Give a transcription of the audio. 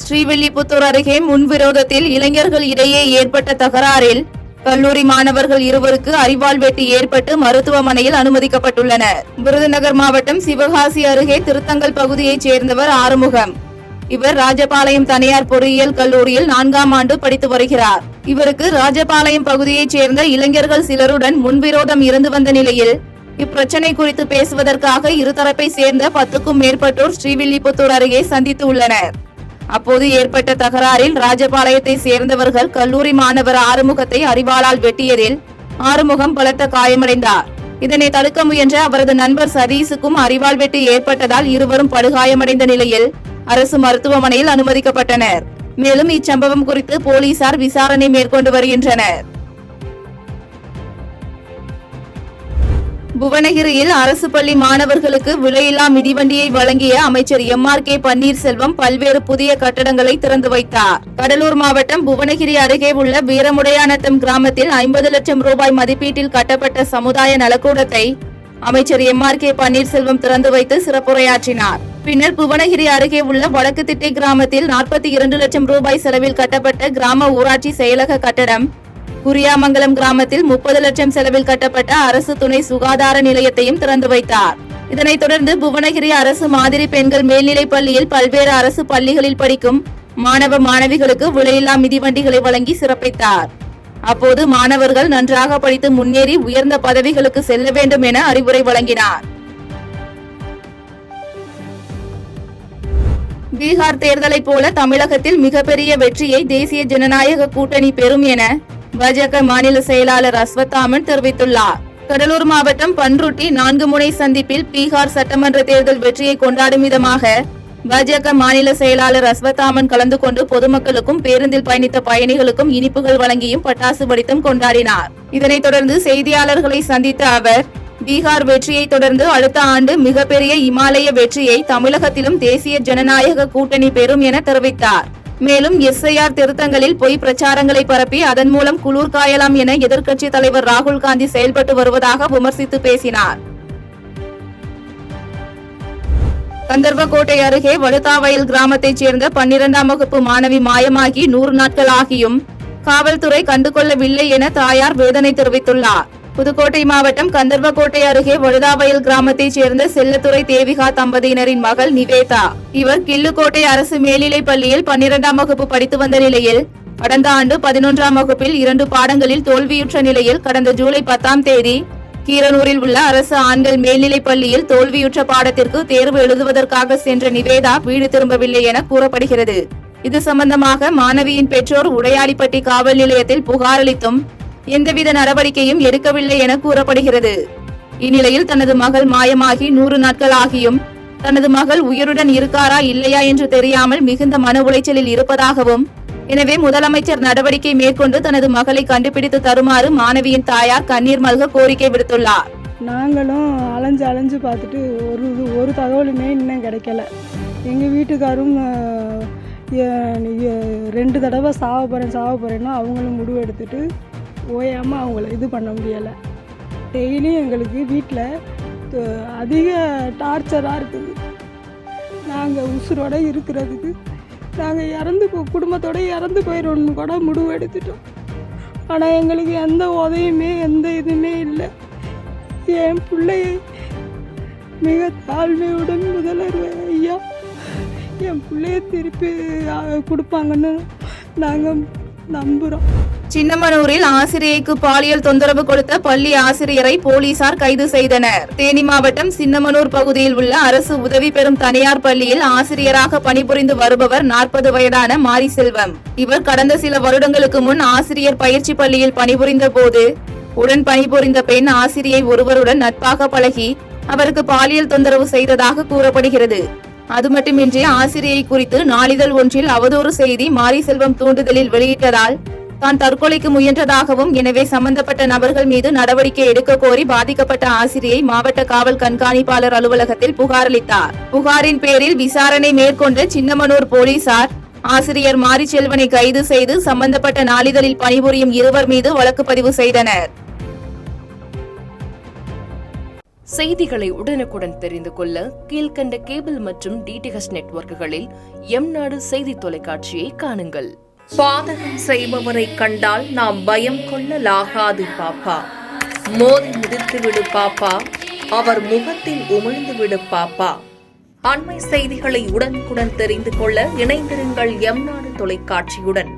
ஸ்ரீவில்லிபுத்தூர் அருகே முன்விரோதத்தில் இளைஞர்கள் இடையே ஏற்பட்ட தகராறில் கல்லூரி மாணவர்கள் இருவருக்கு அரிவாள் வெட்டு ஏற்பட்டு மருத்துவமனையில் அனுமதிக்கப்பட்டுள்ளனர். விருதுநகர் மாவட்டம் சிவகாசி அருகே திருத்தங்கல் பகுதியைச் சேர்ந்தவர் ஆறுமுகம். இவர் ராஜபாளையம் தனியார் பொறியியல் கல்லூரியில் 4ஆம் ஆண்டு படித்து வருகிறார். இவருக்கு ராஜபாளையம் பகுதியைச் சேர்ந்த இளைஞர்கள் சிலருடன் முன்விரோதம் இருந்து வந்த நிலையில் இப்பிரச்சனை குறித்து பேசுவதற்காக இருதரப்பை சேர்ந்த 10க்கும் மேற்பட்டோர் ஸ்ரீவில்லிபுத்தூர் அருகே சந்தித்து உள்ளனர். அப்போது ஏற்பட்ட தகராறில் ராஜபாளையத்தை சேர்ந்தவர்கள் கல்லூரி மாணவர் ஆறுமுகத்தை அரிவாளால் வெட்டியதில் ஆறுமுகம் பலத்த காயமடைந்தார். இதனை தடுக்க முயன்ற அவரது நண்பர் சதீஷுக்கும் அரிவாள் வெட்டு ஏற்பட்டதால் இருவரும் படுகாயமடைந்த நிலையில் அரசு மருத்துவமனையில் அனுமதிக்கப்பட்டனர். மேலும் இச்சம்பவம் குறித்து போலீசார் விசாரணை மேற்கொண்டு வருகின்றனர். புவனகிரியில் அரசு பள்ளி மாணவர்களுக்கு விலையில்லா மிதிவண்டியை வழங்கிய அமைச்சர் MRK பன்னீர்செல்வம் பல்வேறு புதிய கட்டடங்களை திறந்து வைத்தார். கடலூர் மாவட்டம் புவனகிரி அருகே உள்ள வீரமுடையானத்தம் கிராமத்தில் 50 லட்சம் ரூபாய் மதிப்பீட்டில் கட்டப்பட்ட சமுதாய நலக்கூடத்தை அமைச்சர் MRK பன்னீர்செல்வம் திறந்து வைத்து சிறப்புரையாற்றினார். பின்னர் புவனகிரி அருகே உள்ள வடக்கு திட்டை கிராமத்தில் 42 லட்சம் ரூபாய் செலவில் கட்டப்பட்ட கிராம ஊராட்சி செயலக கட்டடம், குறியாமங்கலம் கிராமத்தில் 30 லட்சம் செலவில் கட்டப்பட்ட அரசு துணை சுகாதார நிலையத்தையும் திறந்து வைத்தார். இதனைத் தொடர்ந்து புவனகிரி அரசு மாதிரி பெண்கள் மேல்நிலைப் பள்ளியில் பல்வேறு அரசு பள்ளிகளில் படிக்கும் மாணவ மாணவிகளுக்கு விலையில்லா மிதிவண்டிகளை வழங்கி சிறப்பித்தார். அப்போது மாணவர்கள் நன்றாக படித்து முன்னேறி உயர்ந்த பதவிகளுக்கு செல்ல வேண்டும் என அறிவுரை வழங்கினார். பீகார் தேர்தலை போல தமிழகத்தில் மிகப்பெரிய வெற்றியை தேசிய ஜனநாயக கூட்டணி பெறும் என பாஜக மாநில செயலாளர் அஸ்வத்தாமன் தெரிவித்துள்ளார். கடலூர் மாவட்டம் பன்ருட்டி 4 முனை சந்திப்பில் பீகார் சட்டமன்ற தேர்தல் வெற்றியை கொண்டாடும் விதமாக பாஜக மாநில செயலாளர் அஸ்வத்தாமன் கலந்து கொண்டு பொதுமக்களுக்கும் பேருந்தில் பயணித்த பயணிகளுக்கும் இனிப்புகள் வழங்கியும் பட்டாசு வெடித்தும் கொண்டாடினார். இதனைத் தொடர்ந்து செய்தியாளர்களை சந்தித்த அவர் பீகார் வெற்றியை தொடர்ந்து அடுத்த ஆண்டு மிகப்பெரிய இமாலய வெற்றியை தமிழகத்திலும் தேசிய ஜனநாயக கூட்டணி பெறும் என தெரிவித்தார். மேலும் SIR திருத்தங்களில் பொய் பிரச்சாரங்களை பரப்பி அதன் மூலம் குளிர் காயலாம் என எதிர்க்கட்சி தலைவர் ராகுல் காந்தி செயல்பட்டு வருவதாக விமர்சித்து பேசினார். கந்தர்வக்கோட்டை அருகே வடுத்தாவயல் கிராமத்தைச் சேர்ந்த 12ஆம் வகுப்பு மாணவி மாயமாகி 100 நாட்கள் ஆகியும் காவல்துறை கண்டுகொள்ளவில்லை என தாயார் வேதனை தெரிவித்துள்ளார். புதுக்கோட்டை மாவட்டம் கந்தர்வக்கோட்டை அருகே வடுதாவயல் கிராமத்தைச் சேர்ந்த செல்லத்துறை தேவிகா தம்பதியினரின் மகள் நிவேதா. இவர் கிள்ளுக்கோட்டை அரசு மேல்நிலைப் பள்ளியில் 12ஆம் வகுப்பு படித்து வந்த நிலையில் கடந்த ஆண்டு 11ஆம் வகுப்பில் 2 பாடங்களில் தோல்வியுற்ற நிலையில் கடந்த ஜூலை 10ஆம் தேதி கீரனூரில் உள்ள அரசு ஆண்கள் மேல்நிலைப் பள்ளியில் தோல்வியுற்ற பாடத்திற்கு தேர்வு எழுதுவதற்காக சென்ற நிவேதா வீடு திரும்பவில்லை என கூறப்படுகிறது. இது சம்பந்தமாக மாணவியின் பெற்றோர் உடையாளிப்பட்டி காவல் நிலையத்தில் புகார் அளித்தும் எந்தவித நடவடிக்கையும் எடுக்கவில்லை என கூறப்படுகிறது. இந்நிலையில் தனது மகள் மாயமாகி 100 நாட்கள் ஆகியும் தனது மகள் உயிருடன் இருக்காரா இல்லையா என்று தெரியாமல் மிகுந்த மன உளைச்சலில் இருப்பதாகவும், எனவே முதலமைச்சர் நடவடிக்கை மேற்கொண்டு தனது மகளை கண்டுபிடித்து தருமாறு மாணவியின் தாயார் கண்ணீர் மல்க கோரிக்கை விடுத்துள்ளார். நாங்களும் அலைஞ்சு பார்த்துட்டு ஒரு தகவலுமே இன்னும் கிடைக்கல. எங்கள் வீட்டுக்காரும் 2 தடவை சாவ போகிறேன்னா அவங்களும் முடிவு எடுத்துட்டு ஓயாமல் அவங்கள இது பண்ண முடியலை. டெய்லியும் எங்களுக்கு வீட்டில் அதிக டார்ச்சராக இருக்குது. நாங்கள் உசுரோட இருக்கிறதுக்கு நாங்கள் குடும்பத்தோடு இறந்து போயிடணும்னு கூட முடிவு எடுத்துட்டோம். ஆனால் எங்களுக்கு எந்த உதவியுமே எந்த இதுவுமே இல்லை. என் பிள்ளைய மிக தாழ்மையுடன் முதல்வர் ஐயா என் பிள்ளைய திருப்பி கொடுப்பாங்கன்னு நாங்கள் நம்புகிறோம். சின்னமனூரில் ஆசிரியைக்கு பாலியல் தொந்தரவு கொடுத்த பள்ளி ஆசிரியரை போலீசார் கைது செய்தனர். தேனி மாவட்டம் சின்னமனூர் பகுதியில் உள்ள அரசு உதவி பெறும் தனியார் பள்ளியில் ஆசிரியராக பணிபுரிந்து வருபவர் 40 வயதான மாரிசெல்வம். இவர் கடந்த சில வருடங்களுக்கு முன் ஆசிரியர் பயிற்சி பள்ளியில் பணிபுரிந்த போது உடன் பணிபுரிந்த பெண் ஆசிரியை ஒருவருடன் நட்பாக பழகி அவருக்கு பாலியல் தொந்தரவு செய்ததாக கூறப்படுகிறது. அது மட்டுமின்றி ஆசிரியை குறித்து நாளிதழ் ஒன்றில் அவதூறு செய்தி மாரிசெல்வம் தூண்டுதலில் வெளியிட்டதால் தான் தற்கொலைக்கு முயன்றதாகவும், எனவே சம்பந்தப்பட்ட நபர்கள் மீது நடவடிக்கை எடுக்க கோரி பாதிக்கப்பட்ட ஆசிரியை மாவட்ட காவல் கண்காணிப்பாளர் அலுவலகத்தில் புகார் அளித்தார். புகாரின் பேரில் விசாரணை மேற்கொண்ட சின்னமனூர் போலீசார் ஆசிரியர் மாரிசெல்வனை கைது செய்து சம்பந்தப்பட்ட நாளிதழில் பணிபுரியும் 2 மீது வழக்கு பதிவு செய்தனர். செய்திகளை உடனுக்குடன் தெரிந்து கொள்ள கீழ்கண்ட கேபிள் மற்றும் டிடிஎச் நெட்வொர்க்குகளில் எம் நாடு செய்தி தொலைக்காட்சியை காணுங்கள். பாதகம் செய்பவரை கண்டால் நாம் பயம் கொள்ளலாகாது பாப்பா. மோதி மிதித்து விடு பாப்பா, அவர் முகத்தில் உமிழ்ந்து விடு பாப்பா. அண்மை செய்திகளை உடனுக்குடன் தெரிந்து கொள்ள இணைந்திருங்கள் எம் நாடு தொலைக்காட்சியுடன்.